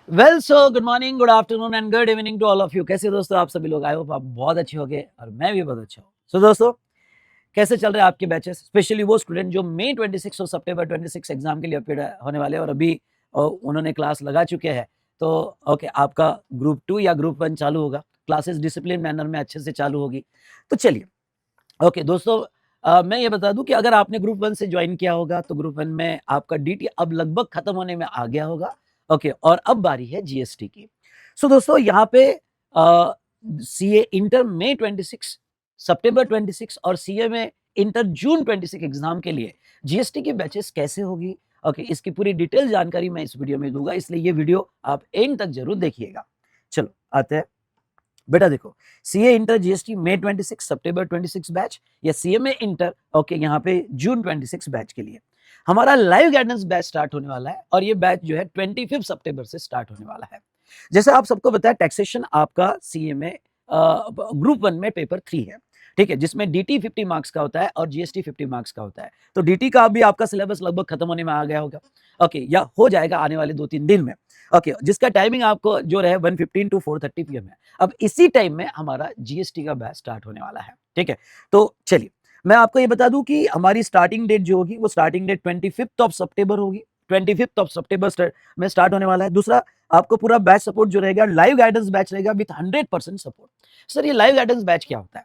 Well so good morning, good afternoon and good evening to all of you. कैसे दोस्तों आप सभी लोग? आई होप आप बहुत अच्छे होंगे और मैं भी बहुत अच्छा हूँ। सो दोस्तों, कैसे चल रहे हैं आपके बैचेस, स्पेशली वो स्टूडेंट जो मई 26 और सितंबर 26 एग्जाम के लिए अपेयर होने वाले हैं और अभी उन्होंने क्लास लगा चुके हैं। तो ओके, आपका ग्रुप 2 या ग्रुप 1 चालू होगा, क्लासेस डिसिप्लिन मैनर में अच्छे से चालू होगी। तो चलिए ओके दोस्तों, मैं ये बता दूं कि अगर आपने ग्रुप 1 से ज्वाइन किया होगा तो ग्रुप 1 में आपका डीटी अब लगभग खत्म होने में आ गया होगा। ओके, और अब बारी है जीएसटी की। सो दोस्तों, यहाँ पे सीए इंटर मई 26, सितंबर 26 और सीए में इंटर जून 26 एग्जाम के लिए जीएसटी की बैचेस कैसे होगी, ओके, इसकी पूरी डिटेल जानकारी मैं इस वीडियो में दूंगा, इसलिए ये वीडियो आप एंड तक जरूर देखिएगा। चलो आते हैं। बेटा देखो, सीए इंटर जीएसटी मई 26 सितंबर 26 बैच या सीए में इंटर ओके यहाँ पे जून 26 बैच के लिए हमारा लाइव गाइडेंस बैच स्टार्ट होने वाला है और ये बैच जो है 25 सितंबर से स्टार्ट होने वाला है। जैसे आप सबको बताया, टैक्सेशन आपका सीए में ग्रुप 1 में पेपर 3 है, ठीक है, जिसमें डीटी 50 मार्क्स का होता है और जीएसटी 50 मार्क्स का होता है। तो डीटी का भी आपका सिलेबस लगभग खत्म होने में आ गया होगा, ओके, या हो जाएगा आने वाले 2-3 दिन में, ओके, जिसका टाइमिंग आपको जो रहे 1:15 टू 4:30 पीएम है। अब इसी टाइम में हमारा जीएसटी का बैच स्टार्ट होने वाला है, ठीक है। तो चलिए मैं आपको ये बता दूं कि हमारी स्टार्टिंग डेट जो होगी वो स्टार्टिंग डेट 25 सितंबर होगी। 25 सितंबर में स्टार्ट होने वाला है। दूसरा, आपको पूरा बैच सपोर्ट जो रहेगा, लाइव गाइडेंस बैच रहेगा विथ 100% सपोर्ट। सर, ये लाइव गाइडेंस बैच क्या होता है?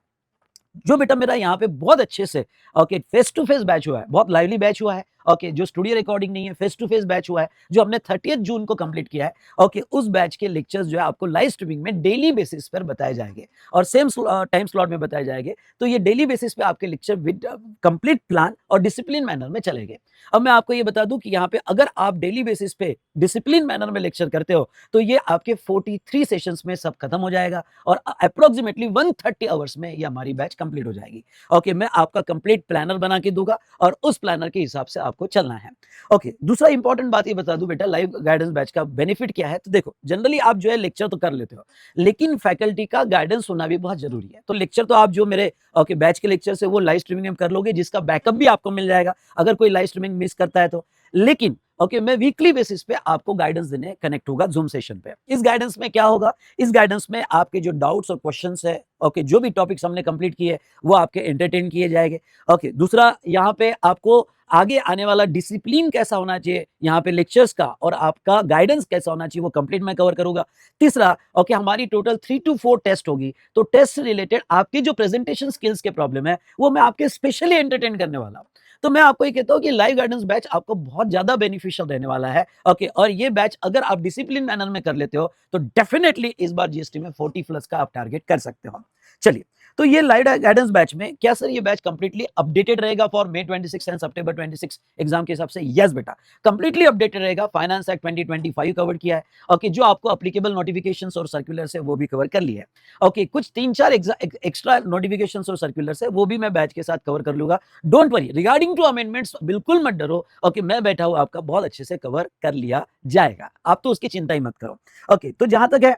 जो बेटा मेरा यहाँ पे बहुत अच्छे से okay face to face batch हुआ है, बहुत लाइवली बैच हुआ है, ओके, जो स्टूडियो रिकॉर्डिंग नहीं है, फेस टू फेस बैच हुआ है, जो हमने 30 जून को कंप्लीट किया है, ओके, उस बैच के लेक्चर्स जो है आपको लाइव स्ट्रीमिंग में डेली बेसिस पर बताए जाएंगे और सेम टाइम स्लॉट में बताए जाएंगे। तो ये डेली बेसिस पे आपके लेक्चर विद कंप्लीट प्लान और डिसिप्लिन मैनर में चलेंगे। अब मैं आपको ये बता दूं कि यहाँ पे अगर आप डेली बेसिस पे डिसिप्लिन मैनर में लेक्चर करते हो तो ये आपके 43 सेशंस में सब खत्म हो जाएगा और अप्रोक्सीमेटली 130 आवर्स में ये हमारी बैच कंप्लीट हो जाएगी। ओके, मैं आपका कंप्लीट प्लानर बना के दूंगा और उस प्लानर के हिसाब से आपको चलना है। ओके, दूसरा इंपॉर्टेंट बात ये बता दूं बेटा, लाइव गाइडेंस बैच का बेनिफिट क्या है। तो देखो, जनरली आप जो है लेक्चर तो कर लेते हो, लेकिन फैकल्टी का गाइडेंस होना भी बहुत जरूरी है। तो लेक्चर तो आप जो मेरे ओके बैच के लेक्चर से वो लाइव स्ट्रीमिंग में कर लोगे, जिसका बैकअप भी आपको मिल जाएगा अगर कोई लाइव स्ट्रीमिंग मिस करता है तो। लेकिन ओके, मैं वीकली बेसिस पे आपको गाइडेंस देने कनेक्ट होगा जूम सेशन पे। इस गाइडेंस में क्या होगा? इस गाइडेंस में आपके जो डाउट्स और क्वेश्चंस है, ओके, जो भी टॉपिक्स हमने कंप्लीट किए वो आपके एंटरटेन किए जाएंगे। ओके, दूसरा, यहाँ पे आपको आगे आने वाला डिसिप्लिन कैसा होना चाहिए यहाँ पे लेक्चर्स का और आपका गाइडेंस कैसा होना चाहिए वो कंप्लीट मैं कवर करूंगा। तीसरा, ओके, हमारी टोटल 3 to 4 टेस्ट होगी, तो टेस्ट से रिलेटेड आपकी जो प्रेजेंटेशन स्किल्स के प्रॉब्लम है वो मैं आपके स्पेशली एंटरटेन करने वाला हूँ। तो मैं आपको ये कहता हूँ कि लाइव गाइडेंस बैच आपको बहुत ज्यादा बेनिफिशियल रहने वाला है, ओके, और ये बैच अगर आप डिसिप्लिन मैनर में कर लेते हो तो डेफिनेटली इस बार जीएसटी में 40+ का आप टारगेट कर सकते हो। चलिए, तो ये लाइव गाइडेंस बैच में क्या सर, ये बैच कंप्लीटली अपडेटेड रहेगा for May 26 and September 26 exam के हिसाब से? यस बेटा, कंप्लीटली अपडेटेड रहेगा। फाइनेंस एक्ट 2025 कवर किया है, ओके, जो आपको एप्लीकेबल नोटिफिकेशंस और सर्कुलर्स है वो भी कवर कर लिया है। ओके, कुछ 3-4 एक्स्ट्रा नोटिफिकेशंस और सर्कुलर्स है वो भी मैं बैच के साथ कवर कर लूंगा। Don't worry, regarding to amendments बिल्कुल मत डरो, ओके, मैं बैठा हूं, आपका बहुत अच्छे से कवर कर लिया जाएगा, आप तो उसकी चिंता ही मत करो। ओके, तो जहां तक है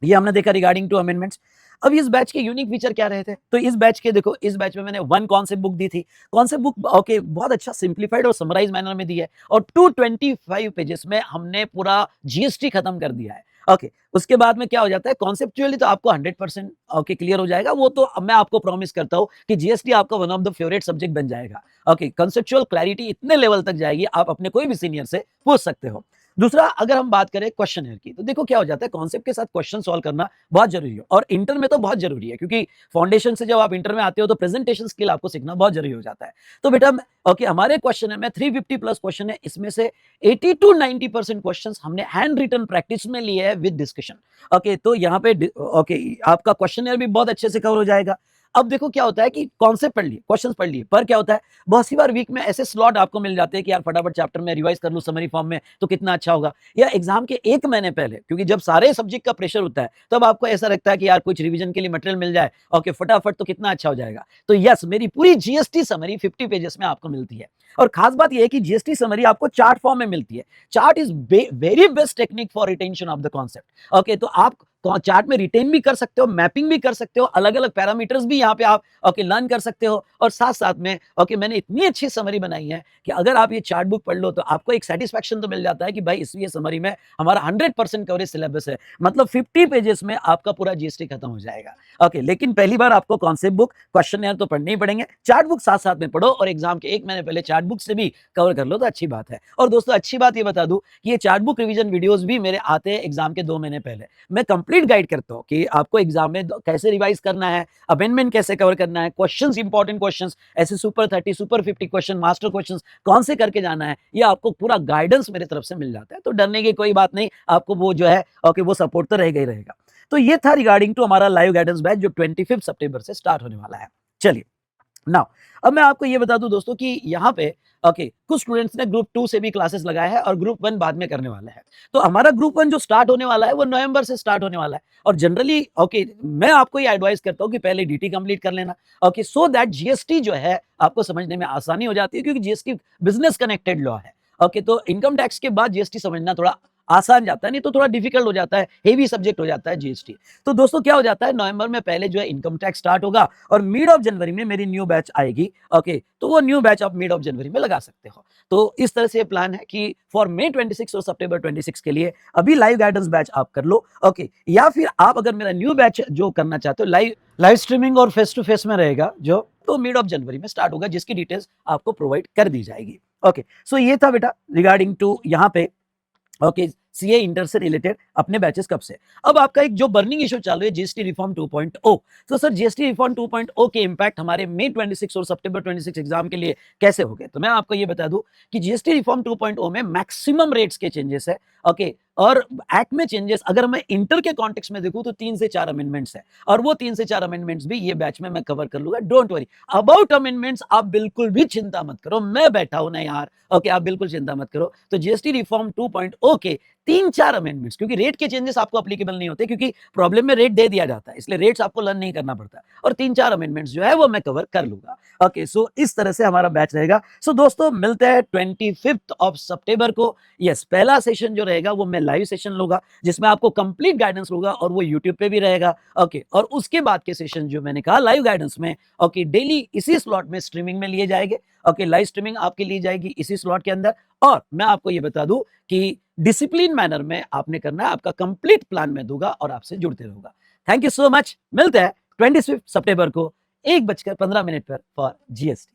ये हमने देखा रिगार्डिंग टू अमेंडमेंट्स। अब इस बैच के यूनिक फीचर क्या रहे थे? तो इस बैच के देखो, इस बैच में मैंने 1 कॉन्सेप्ट बुक दी थी। कॉन्सेप्ट बुक ओके बहुत अच्छा सिंप्लीफाइड और समराइज मैनर में दी है और 225 पेजेस में हमने पूरा जीएसटी खत्म कर दिया है। ओके, उसके बाद में क्या हो जाता है, कॉन्सेप्चुअली तो आपको 100% ओके क्लियर हो जाएगा, वो तो अब मैं आपको प्रॉमिस करता हूं कि जीएसटी आपका one of the favourite subject बन जाएगा। ओके, कॉन्सेप्चुअल क्लैरिटी इतने लेवल तक जाएगी, आप अपने कोई भी सीनियर से पूछ सकते हो। दूसरा, अगर हम बात करें क्वेश्चन की, तो देखो क्या हो जाता है, कॉन्सेप्ट के साथ क्वेश्चन सॉल्व करना बहुत जरूरी है और इंटर में तो बहुत जरूरी है, क्योंकि फाउंडेशन से जब आप इंटर में आते हो तो प्रेजेंटेशन स्किल आपको सीखना बहुत जरूरी हो जाता है। तो बेटा ओके, हमारे क्वेश्चन है में 350+ क्वेश्चन है, इसमें से 80 to 90% क्वेश्चन हमने हैंड रिटन प्रैक्टिस में लिए है विद डिस्कशन। ओके, तो यहाँ पे ओके आपका क्वेश्चन भी बहुत अच्छे से कवर हो जाएगा। अब देखो क्या होता है कि कॉन्सेप्ट पढ़ लिए, क्वेश्चंस पढ़ लिए, पर क्या होता है, बहुत सी बार वीक में ऐसे स्लॉट आपको मिल जाते हैं कि यार फटाफट चैप्टर में रिवाइज कर लूं समरी फॉर्म में तो कितना अच्छा होगा, या एग्जाम के 1 महीने पहले, क्योंकि जब सारे सब्जेक्ट का प्रेशर होता है तब आपको ऐसा लगता है कि यार कुछ रिवीजन के लिए मटेरियल मिल जाए, ओके, फटाफट तो कितना अच्छा हो जाएगा। तो यस, मेरी पूरी जीएसटी समरी 50 पेजेस में आपको मिलती है और खास बात यह है कि जीएसटी समरी आपको चार्ट फॉर्म में मिलती है। Chart is very best technique for retention of the concept. Okay, तो आप चार्ट में रिटेन भी कर सकते हो, मैपिंग भी कर सकते हो, अलग अलग पैरामीटर्स भी यहाँ पे आप ओके लर्न कर सकते हो। और साथ साथ में ओके मैंने इतनी अच्छी समरी बनाई है कि अगर आप ये चार्ट बुक पढ़ लो तो आपको एक सेटिस्फैक्शन तो मिल जाता है कि भाई इस ये समरी में हमारा 100% कवरेज सिलेबस है, मतलब 50 पेजेस में आपका पूरा जीएसटी खत्म हो जाएगा। ओके लेकिन पहली बार आपको कॉन्सेप्ट बुक क्वेश्चन तो पढ़ने ही पड़ेंगे, चार्ट बुक साथ साथ में पढ़ो और एग्जाम के 1 महीने पहले चार्ट बुक से भी कवर कर लो तो अच्छी बात है। और दोस्तों अच्छी बात ये बता दूं कि ये चार्ट बुक रिवीजन वीडियोस भी मेरे आते हैं एग्जाम के 2 महीने पहले। मैं कंप्लीट गाइड करता हूं कि आपको एग्जाम में कैसे रिवाइज करना है, अमेंडमेंट कैसे कवर करना है, क्वेश्चंस इंपॉर्टेंट क्वेश्चंस ऐसे super 30 super 50 question master questions कौन से करके जाना है, ये आपको पूरा गाइडेंस मेरे तरफ से मिल जाता है। तो डरने की कोई बात नहीं, आपको वो जो है ओके वो सपोर्ट तो रहेगा ही रहेगा। तो ये था रिगार्डिंग टू हमारा लाइव गाइडेंस बैच जो 25 सितंबर से स्टार्ट होने वाला है। चलिए नाउ अब मैं आपको ये बता दूं दोस्तों कि यहाँ पे ओके कुछ स्टूडेंट्स ने ग्रुप 2 से भी क्लासेस लगाया है और ग्रुप 1 बाद में करने वाला है। तो हमारा ग्रुप 1 जो स्टार्ट होने वाला है वो नवंबर से स्टार्ट होने वाला है। और जनरली ओके मैं आपको ये एडवाइस करता हूँ कि पहले डीटी कंप्लीट कर लेना ओके सो दैट जीएसटी जो है आपको समझने में आसानी हो जाती है, क्योंकि जीएसटी बिजनेस कनेक्टेड लॉ है। ओके तो इनकम टैक्स के बाद जीएसटी समझना थोड़ा आसान जाता है, नहीं तो थोड़ा डिफिकल्ट हो जाता है, हेवी सब्जेक्ट हो जाता है जीएसटी। तो दोस्तों क्या हो जाता है, नवंबर में पहले जो है इनकम टैक्स स्टार्ट होगा और मिड ऑफ जनवरी में मेरी न्यू बैच आएगी। ओके तो वो न्यू बैच आप मिड ऑफ जनवरी में लगा सकते हो। तो इस तरह से प्लान है कि फॉर मई 26 और सितंबर 26 के लिए अभी लाइव गाइडेंस बैच आप कर लो। ओके या फिर आप अगर मेरा न्यू बैच जो करना चाहते हो लाइव स्ट्रीमिंग और फेस टू फेस में रहेगा जो, तो मिड ऑफ जनवरी में स्टार्ट होगा, जिसकी डिटेल्स आपको प्रोवाइड कर दी जाएगी। ओके सो ये था बेटा रिगार्डिंग टू यहाँ पे ओके सीए इंटर से रिलेटेड अपने बैचेस कब से। अब आपका एक जो बर्निंग इशू चालू है जीएसटी रिफॉर्म 2.0, तो सर जीएसटी रिफॉर्म 2.0 के इंपैक्ट हमारे मई 26 और सितंबर 26 एग्जाम के लिए कैसे हो गए। तो मैं आपको ये बता दूं कि जीएसटी रिफॉर्म 2.0 में मैक्सिमम रेट्स के चेंजेस है। ओके और एक्ट में चेंजेस अगर मैं इंटर के कॉन्टेक्स्ट में देखूं तो 3 से 4 अमेंडमेंट्स है, और वो 3 से 4 अमेंडमेंट्स भी ये बैच में मैं कवर कर लूंगा। डोंट वरी अबाउट अमेंडमेंट्स, आप बिल्कुल भी चिंता मत करो, मैं बैठा हूं ना यार। ओके आप बिल्कुल चिंता मत करो। तो जीएसटी रिफॉर्म 2.0 के 3-4 अमेंडमेंट्स, क्योंकि रेट के चेंजेस आपको एप्लीकेबल नहीं होते, क्योंकि प्रॉब्लम में रेट दे दिया जाता है, इसलिए रेट्स आपको लर्न नहीं करना पड़ता, और 3-4 अमेंडमेंट्स जो है वो मैं कवर कर लूंगा। ओके सो इस तरह से हमारा बैच रहेगा। सो दोस्तों मिलते हैं 25 ऑफ सितंबर को। यस पहला सेशन जो रहेगा वो मैं लाइव सेशन लूंगा, जिसमें आपको कंप्लीट गाइडेंस होगा और वो यूट्यूब पे भी रहेगा। ओके और उसके बाद के सेशन जो मैंने कहा लाइव गाइडेंस में ओके डेली इसी स्लॉट में स्ट्रीमिंग में लिए जाएंगे। ओके लाइव स्ट्रीमिंग आपके लिए जाएगी इसी स्लॉट के अंदर। और मैं आपको ये बता दूं कि डिसिप्लिन मैनर में आपने करना है, आपका कंप्लीट प्लान मैं दूंगा और आपसे जुड़ते रहूंगा। Thank you so much. मिलते हैं 25 सितंबर को 1:15 पर फॉर जीएसटी।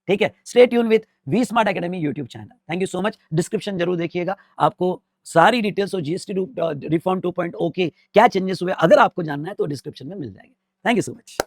ठीक है stay tune with we smart academy YouTube channel. Thank you so much. Description जरूर देखिएगा, आपको सारी डिटेल्स और जीएसटी रिफॉर्म 2.0 के क्या चेंजेस हुए अगर आपको जानना है तो डिस्क्रिप्शन में मिल जाएंगे। Thank you so much.